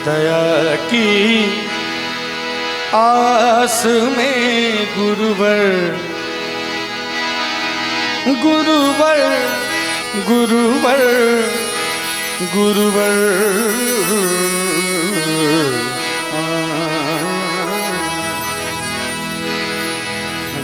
दया की आस में गुरुवर गुरुवर गुरुवर गुरुवर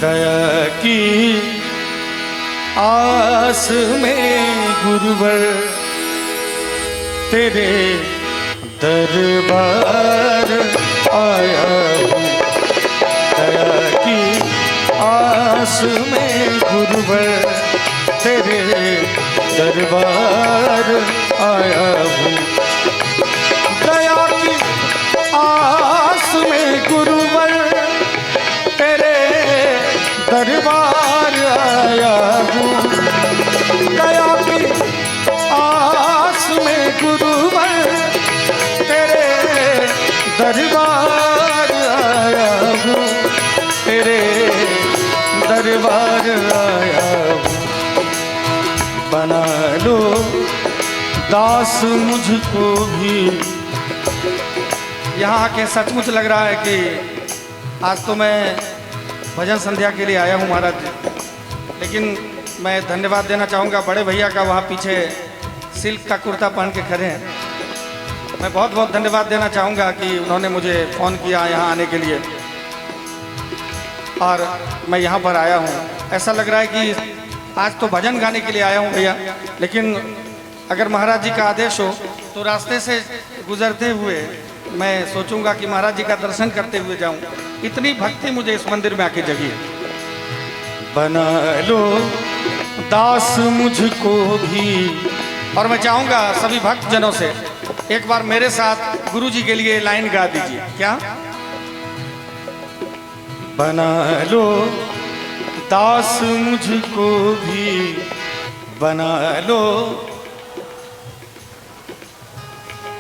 दया की आस में गुरुवर तेरे दरबार आया हूँ। दया की आस में गुरुवर तेरे दरबार आया हूँ। दया की आस में गुरुवर तेरे दरबार आया हूँ। दया की आस में गुरुवर तेरे दरबार आया हूँ। तेरे दरबार आया हूँ। बना लो दास मुझको भी। यहाँ आके सचमुच लग रहा है कि आज तो मैं भजन संध्या के लिए आया हूँ महाराज जी। लेकिन मैं धन्यवाद देना चाहूँगा बड़े भैया का, वहाँ पीछे सिल्क का कुर्ता पहन के खड़े हैं। मैं बहुत बहुत धन्यवाद देना चाहूँगा कि उन्होंने मुझे फ़ोन किया यहाँ आने के लिए और मैं यहाँ पर आया हूँ। ऐसा लग रहा है कि आज तो भजन गाने के लिए आया हूँ भैया, लेकिन अगर महाराज जी का आदेश हो तो रास्ते से गुजरते हुए मैं सोचूंगा कि महाराज जी का दर्शन करते हुए जाऊं। इतनी भक्ति मुझे इस मंदिर में आके जगी है। बना लो दास मुझको भी। और मैं चाहूंगा सभी भक्त जनों से एक बार मेरे साथ गुरु जी के लिए लाइन गा दीजिए। क्या? बना लो दास मुझको भी, बना लो।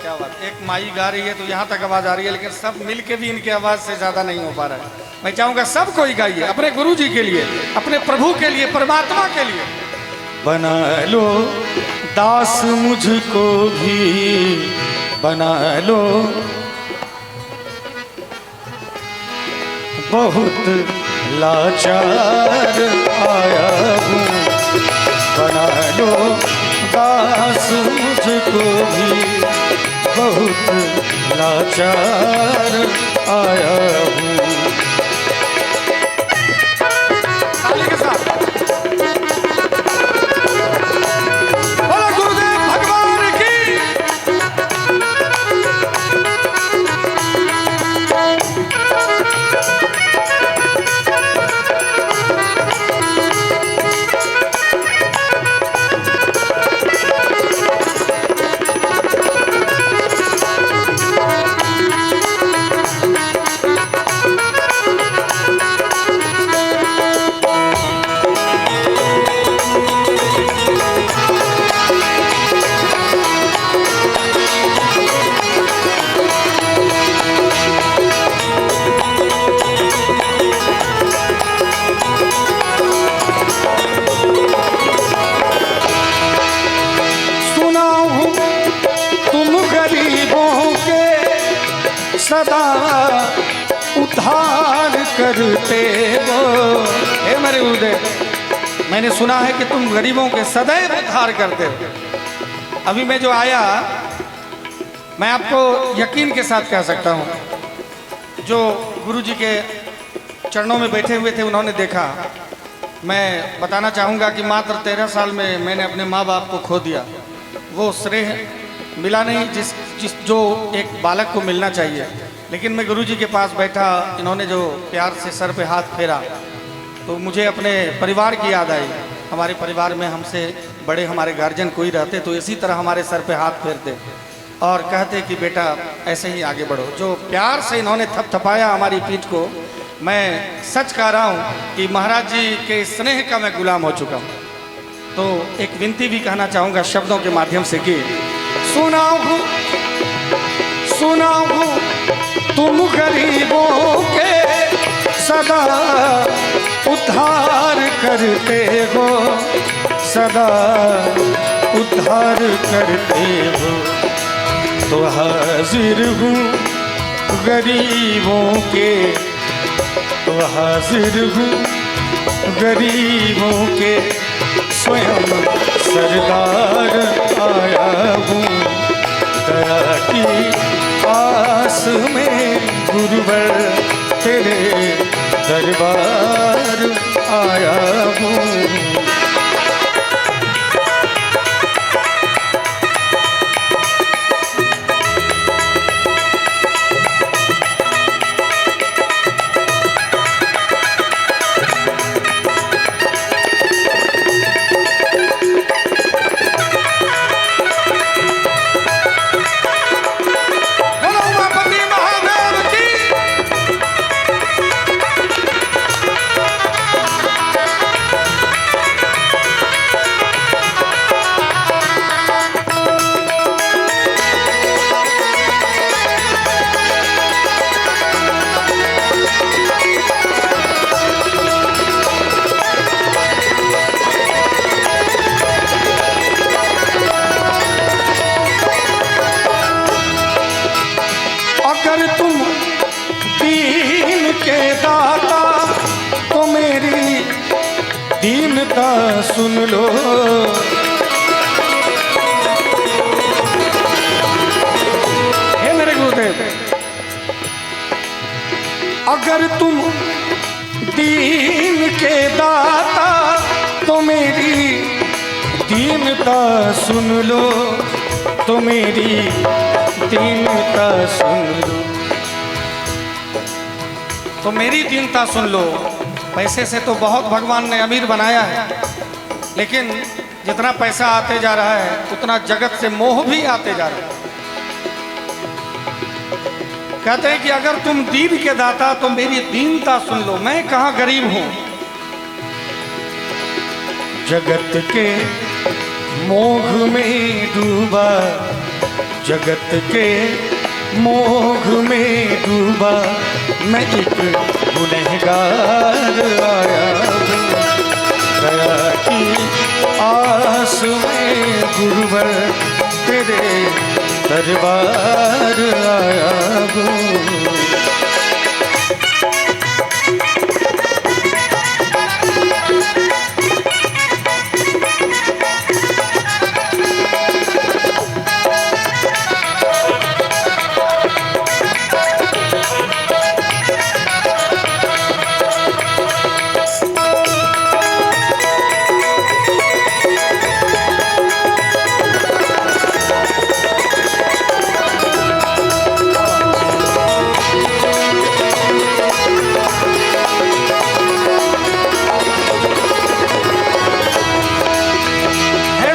क्या बात, एक माई गा रही है तो यहाँ तक आवाज आ रही है, लेकिन सब मिल के भी इनकी आवाज से ज्यादा नहीं हो पा रहा है। मैं चाहूंगा सब कोई गाइए अपने गुरु जी के लिए, अपने प्रभु के लिए, परमात्मा के लिए। बना लो दास मुझको भी, बना लो। बहुत लाचार आया हूँ। बना लो दास मुझको भी, बहुत लाचार आया हूँ। ताली के साथ बोलो गुरुदेव भगवान की। सदा उद्धार करते हो। हे मेरे गुरुदेव, मैंने सुना है कि तुम गरीबों के सदैव उद्धार करते हो। अभी मैं जो आया, मैं आपको यकीन के साथ कह सकता हूँ, जो गुरु जी के चरणों में बैठे हुए थे उन्होंने देखा। मैं बताना चाहूँगा कि मात्र 13 साल में मैंने अपने माँ बाप को खो दिया। वो श्रेय मिला नहीं जिस जो एक बालक को मिलना चाहिए। लेकिन मैं गुरु जी के पास बैठा, इन्होंने जो प्यार से सर पे हाथ फेरा तो मुझे अपने परिवार की याद आई। हमारे परिवार में हमसे बड़े हमारे गार्जियन कोई रहते तो इसी तरह हमारे सर पे हाथ फेरते और कहते कि बेटा ऐसे ही आगे बढ़ो। जो प्यार से इन्होंने थपथपाया हमारी पीठ को, मैं सच कह रहा हूँ कि महाराज जी के स्नेह का मैं गुलाम हो चुका हूँ। तो एक विनती भी कहना चाहूँगा शब्दों के माध्यम से कि सुनाऊँ तुम गरीबों के सदा उद्धार करते हो, सदा उद्धार करते हो। तो हाजिर हूँ गरीबों के, तो हाजिर हूँ गरीबों के, स्वयं सरदार आया हूँ। दया की आस में गुरुवर तेरे दरबार आया हूँ। अगर तुम दीन के दाता तो मेरी दीनता सुन लो। हे मेरे गुरुदेव, अगर तुम दीन के दाता तो मेरी दीनता सुन लो, तो मेरी दीनता सुन लो, तो मेरी दीनता सुन लो। पैसे से तो बहुत भगवान ने अमीर बनाया है, लेकिन जितना पैसा आते जा रहा है उतना जगत से मोह भी आते जा रहा है। कहते हैं कि अगर तुम दीन के दाता तो मेरी दीनता सुन लो। मैं कहाँ गरीब हूं, जगत के मोह में डूबा, जगत के मोह में डूबा मैं एक गुनहगार आया हूँ। दया की आस में गुरुवर तेरे दरबार आया हूँ।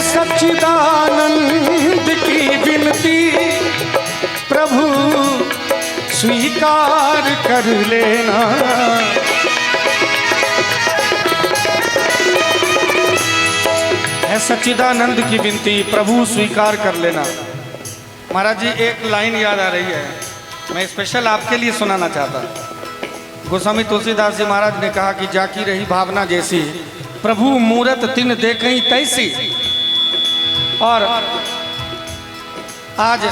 सच्चिदानंद की विनती प्रभु स्वीकार कर लेना। है सच्चिदानंद की विनती प्रभु स्वीकार कर लेना। महाराज जी एक लाइन याद आ रही है, मैं स्पेशल आपके लिए सुनाना चाहता। गोस्वामी तुलसीदास जी महाराज ने कहा कि जाकी रही भावना जैसी, प्रभु मूरत तिन देखई तैसी। और आज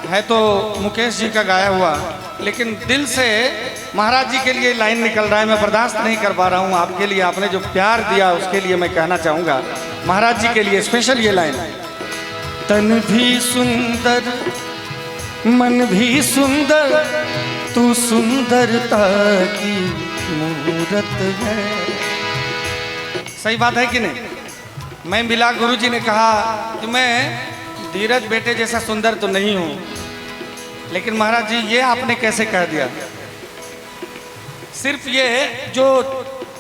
है तो मुकेश जी का गाया हुआ, लेकिन दिल से महाराज जी के लिए लाइन निकल रहा है, मैं बर्दाश्त नहीं कर पा रहा हूँ। आपके लिए आपने जो प्यार दिया उसके लिए मैं कहना चाहूँगा, महाराज जी के लिए स्पेशल ये लाइन। तन भी सुंदर मन भी सुंदर, तू सुंदरता की मूरत है। सही बात है कि नहीं? मैं मिला, गुरुजी ने कहा कि मैं धीरज बेटे जैसा सुंदर तो नहीं हूँ, लेकिन महाराज जी ये आपने कैसे कह दिया? सिर्फ ये जो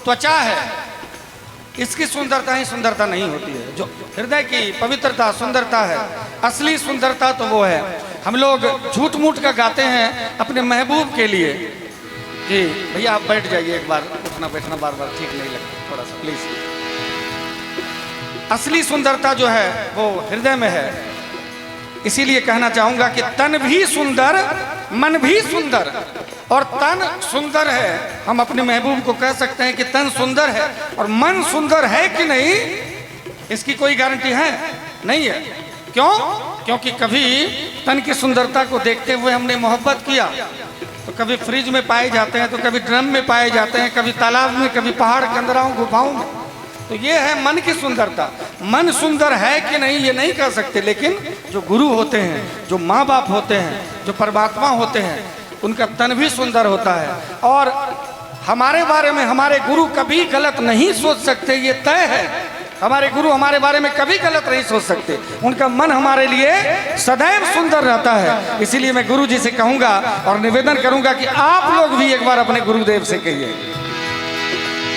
त्वचा है इसकी सुंदरता ही सुंदरता नहीं होती है, जो हृदय की पवित्रता सुंदरता है, असली सुंदरता तो वो है। हम लोग झूठ मूठ का गाते हैं अपने महबूब के लिए कि भैया आप बैठ जाइए, एक बार उठना बैठना बार बार ठीक नहीं लगता, थोड़ा सा प्लीज। असली सुंदरता जो है वो हृदय में है। इसीलिए कहना चाहूंगा कि तन भी सुंदर मन भी सुंदर, और तन सुंदर है, हम अपने महबूब को कह सकते हैं कि तन सुंदर है, और मन सुंदर है कि नहीं इसकी कोई गारंटी है नहीं है, क्यों? क्योंकि कभी तन की सुंदरता को देखते हुए हमने मोहब्बत किया, तो कभी फ्रिज में पाए जाते हैं, तो कभी ड्रम में पाए जाते हैं, कभी तालाब में, कभी पहाड़ कंदराओं गुफाओं में। तो ये है मन की सुंदरता। मन सुंदर है कि नहीं ये नहीं कह सकते, लेकिन जो गुरु होते हैं, जो माँ बाप होते हैं, जो परमात्मा होते हैं, उनका तन भी सुंदर होता है। और हमारे बारे में हमारे गुरु कभी गलत नहीं सोच सकते, ये तय है। हमारे गुरु हमारे बारे में कभी गलत नहीं सोच सकते, उनका मन हमारे लिए सदैव सुंदर रहता है। इसीलिए मैं गुरु जी से कहूंगा और निवेदन करूंगा कि आप लोग भी एक बार अपने गुरुदेव से कहिए,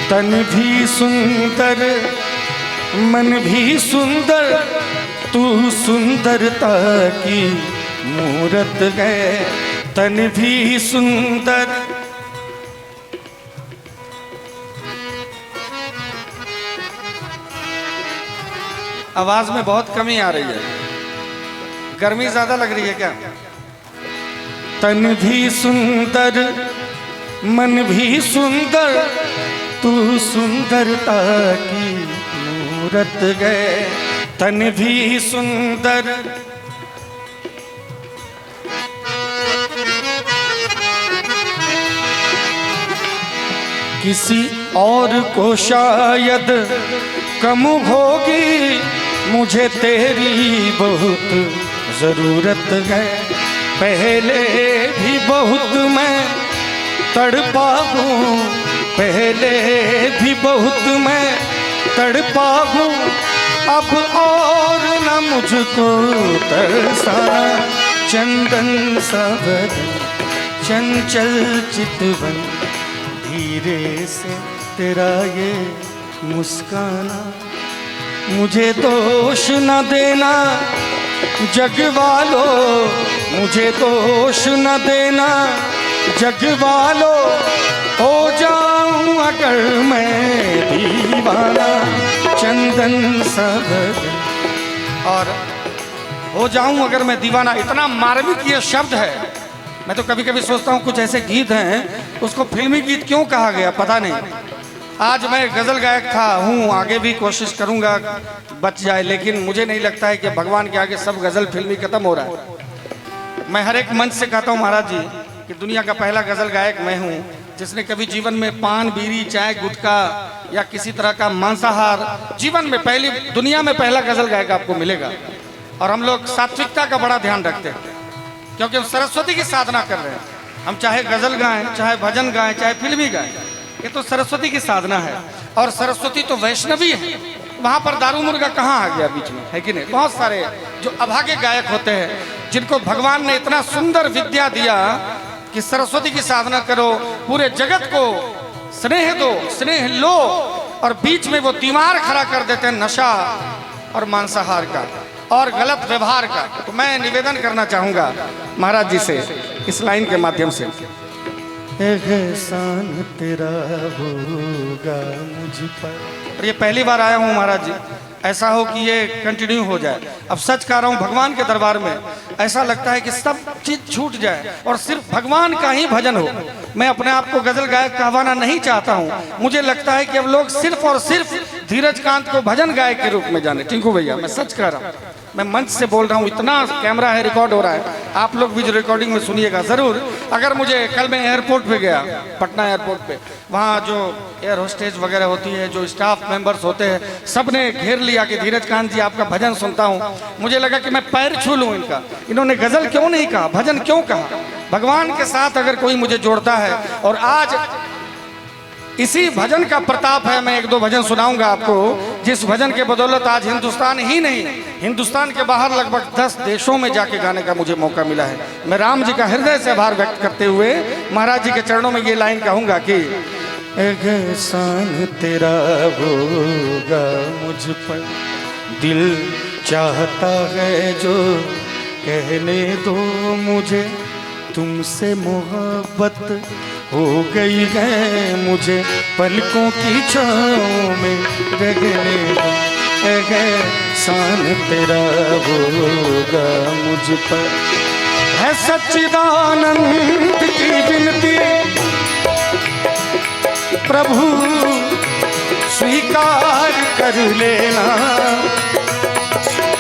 तन भी सुंदर मन भी सुंदर, तू सुंदरता की मूरत है। तन भी सुंदर। आवाज में बहुत कमी आ रही है, गर्मी ज्यादा लग रही है क्या? तन भी सुंदर मन भी सुंदर, तू सुंदरता की मूरत है। तन भी सुंदर। किसी और को शायद कम होगी, मुझे तेरी बहुत जरूरत है। पहले भी बहुत मैं तड़पा हूँ, पहले भी बहुत मैं तड़पा हूँ, अब और न मुझको तरसाना। चंदन सा बदन चंचल चितवन, धीरे से तेरा ये मुस्काना। मुझे दोष न देना जग वालों, मुझे दोष न देना जग वालों, हो जाऊं अगर मैं दीवाना। चंदन सा बदन, और हो जाऊं अगर मैं दीवाना, इतना मार्मिक ये शब्द है। मैं तो कभी कभी सोचता हूँ कुछ ऐसे गीत हैं उसको फिल्मी गीत क्यों कहा गया पता नहीं। आज मैं गजल गायक हूँ, आगे भी कोशिश करूँगा बच जाए, लेकिन मुझे नहीं लगता है कि भगवान के आगे सब गजल फिल्मी खत्म हो रहा है। मैं हर एक मंच से कहता हूँ महाराज जी कि दुनिया का पहला गजल गायक मैं हूँ, जिसने कभी जीवन में पान बीड़ी चाय गुटखा या किसी तरह का मांसाहार, जीवन में पहली दुनिया में पहला गजल गायक आपको मिलेगा। और हम लोग सात्विकता का बड़ा ध्यान रखते हैं, क्योंकि हम सरस्वती की साधना कर रहे हैं। हम चाहे गजल गाएं, चाहे भजन गाएं, चाहे फिल्मी गाएं, ये तो सरस्वती की साधना है। और सरस्वती तो वैष्णवी है, वहां पर दारू मुर्गा कहाँ आ गया बीच में, है कि नहीं? बहुत सारे जो अभागे गायक होते हैं, जिनको भगवान ने इतना सुंदर विद्या दिया कि सरस्वती की साधना करो, पूरे जगत को स्नेह दो, स्नेह लो, और बीच में वो दीवार खड़ा कर देते हैं नशा और मांसाहार का और गलत व्यवहार का। तो मैं निवेदन करना चाहूंगा महाराज जी से इस लाइन के माध्यम से, एहसान तेरा होगा मुझ पर। और ये पहली बार आया हूँ महाराज जी, ऐसा हो कि ये कंटिन्यू हो जाए। अब सच कह रहा हूँ, भगवान के दरबार में ऐसा लगता है कि सब चीज छूट जाए और सिर्फ भगवान का ही भजन हो। मैं अपने आप को गजल गायक कहवाना नहीं चाहता हूँ, मुझे लगता है कि अब लोग सिर्फ और सिर्फ धीरज कांत को भजन गायक के रूप में जाने। टिंकू भैया मैं सच कह रहा हूँ, मैं मंच से बोल रहा हूँ, इतना कैमरा है, रिकॉर्ड हो रहा है, आप लोग भी जो रिकॉर्डिंग में सुनिएगा जरूर। अगर मुझे कल मैं एयरपोर्ट पे गया, पटना एयरपोर्ट पे, वहाँ जो एयर होस्टेज वगैरह होती है, जो स्टाफ मेंबर्स होते हैं, सब ने घेर लिया कि धीरज कांत जी आपका भजन सुनता हूँ। मुझे लगा कि मैं पैर छू लूँ इनका, इन्होंने गजल क्यों नहीं कहा, भजन क्यों कहा? भगवान के साथ अगर कोई मुझे जोड़ता है, और आज इसी भजन का प्रताप है। मैं एक दो भजन सुनाऊंगा आपको, जिस भजन के बदौलत आज हिंदुस्तान ही नहीं, हिंदुस्तान के बाहर लगभग 10 देशों में जाके गाने का मुझे मौका मिला है। मैं राम जी का हृदय से आभार व्यक्त करते हुए महाराज जी के चरणों में ये लाइन कहूंगा कि एहसान तेरा होगा मुझ पर, दिल चाहता है जो कहने दो मुझे, तुमसे मोहब्बत हो गई है मुझे, पलकों की छाँव में रहने दो। एहसान तेरा होगा मुझ पर, है सच्चिदानंद की विनती, प्रभु स्वीकार कर लेना।